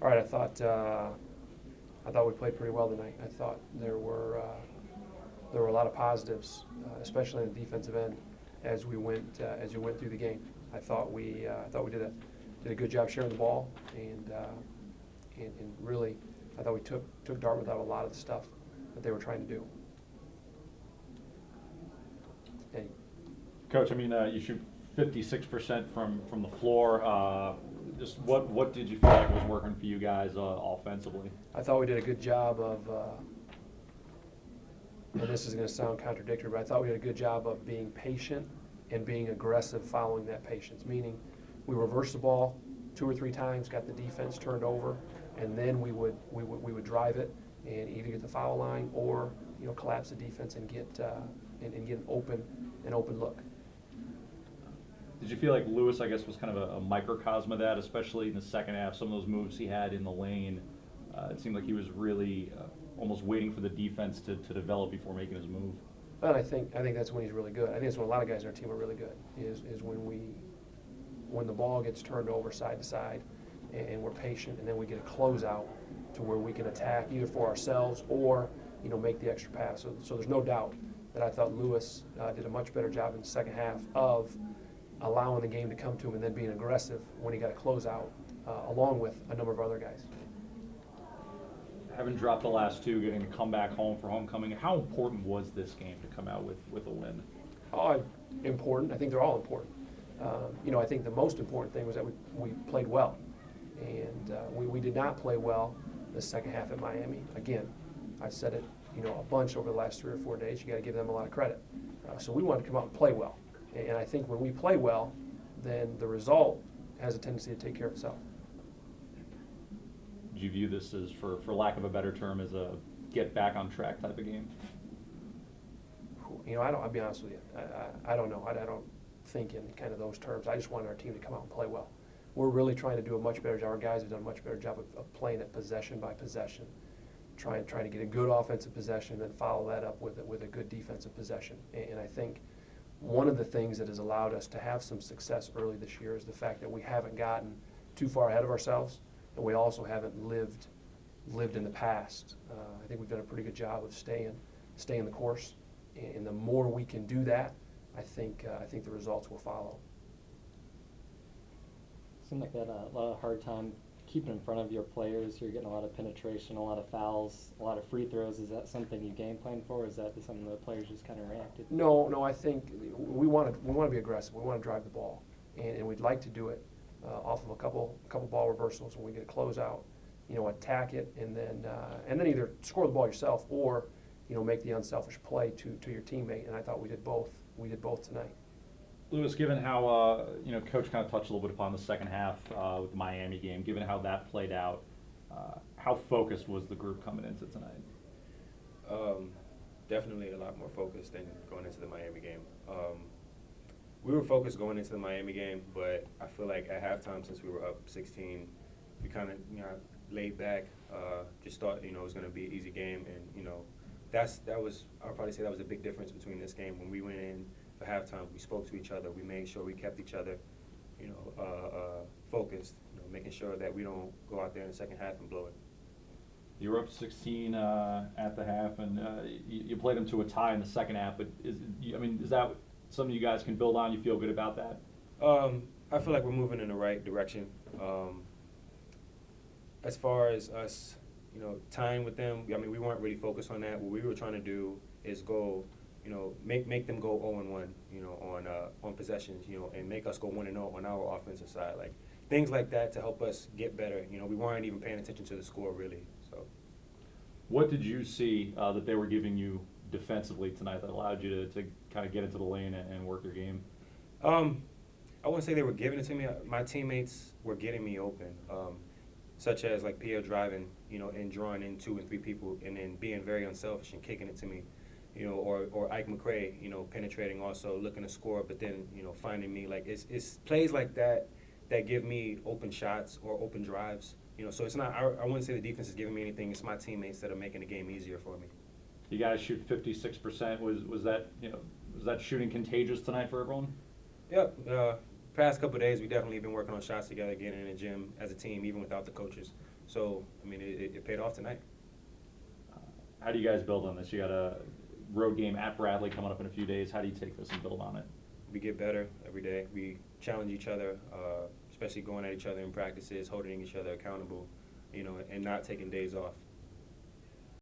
All right, I thought we played pretty well tonight. I thought there were a lot of positives, especially on the defensive end, as we went through the game. I thought we did a good job sharing the ball, and really, I thought we took Dartmouth out of a lot of the stuff that they were trying to do. And Coach, I mean, you shoot 56% from the floor. Just what did you feel like was working for you guys offensively? I thought we did a good job of, and this is going to sound contradictory, but I thought we did a good job of being patient and being aggressive following that patience, meaning we reversed the ball 2 or 3 times, got the defense turned over, and then we would drive it and either get the foul line or collapse the defense and get an open look. Did you feel like Lewis, I guess, was kind of a microcosm of that, especially in the second half? Some of those moves he had in the lane, it seemed like he was really almost waiting for the defense to develop before making his move. Well, I think that's when he's really good. I think that's when a lot of guys on our team are really good. Is when the ball gets turned over side to side, and we're patient, and then we get a closeout to where we can attack either for ourselves or make the extra pass. So there's no doubt that I thought Lewis did a much better job in the second half of allowing the game to come to him and then being aggressive when he got a closeout, along with a number of other guys. Having dropped the last 2, getting to come back home for homecoming, how important was this game to come out with a win? Oh, important. I think they're all important. I think the most important thing was that we played well, and we did not play well the second half at Miami. Again, I've said it a bunch over the last 3 or 4 days. You got to give them a lot of credit. So we wanted to come out and play well, and I think when we play well, then the result has a tendency to take care of itself. Do you view this as, for lack of a better term, as a get back on track type of game? I'll be honest with you. I don't know. I don't think in kind of those terms. I just wanted our team to come out and play well. We're really trying to do a much better job. Our guys have done a much better job of playing it possession by possession, trying to get a good offensive possession and then follow that up with a good defensive possession. And I think one of the things that has allowed us to have some success early this year is the fact that we haven't gotten too far ahead of ourselves, and we also haven't lived in the past. I think we've done a pretty good job of staying the course, and the more we can do that, I think the results will follow. Seemed like they had a lot of hard time keeping in front of your players. You're getting a lot of penetration, a lot of fouls, a lot of free throws. Is that something you game plan for, or is that something the players just kind of reacted? No. I think we want to be aggressive. We want to drive the ball, and we'd like to do it off of a couple ball reversals when we get a closeout. Attack it, and then either score the ball yourself or make the unselfish play to your teammate. And I thought we did both. We did both tonight. Lewis, given how Coach kind of touched a little bit upon the second half with the Miami game, given how that played out, how focused was the group coming into tonight? Definitely a lot more focused than going into the Miami game. We were focused going into the Miami game, but I feel like at halftime, since we were up 16, we kind of laid back. Just thought it was going to be an easy game, and I'll probably say that was a big difference between this game. When we went in for halftime, we spoke to each other. We made sure we kept each other, focused. Making sure that we don't go out there in the second half and blow it. You were up 16 at the half, and you played them to a tie in the second half. But is that something you guys can build on? You feel good about that? I feel like we're moving in the right direction. As far as us, tying with them, we weren't really focused on that. What we were trying to do is go, make them go 0-1, on possessions, and make us go 1-0 on our offensive side, like things like that to help us get better. We weren't even paying attention to the score really. So, what did you see that they were giving you defensively tonight that allowed you to kind of get into the lane and work your game? I wouldn't say they were giving it to me. My teammates were getting me open. Such as like Pierre driving, and drawing in 2 and 3 people, and then being very unselfish and kicking it to me, or Ike McCray, penetrating also, looking to score, but then finding me. Like it's plays like that give me open shots or open drives. So it's not. I wouldn't say the defense is giving me anything. It's my teammates that are making the game easier for me. You guys shoot 56%. Was that shooting contagious tonight for everyone? Yep. Past couple of days, we definitely been working on shots together, getting in the gym as a team, even without the coaches. So, I mean, it paid off tonight. How do you guys build on this? You got a road game at Bradley coming up in a few days. How do you take this and build on it? We get better every day. We challenge each other, especially going at each other in practices, holding each other accountable, and not taking days off.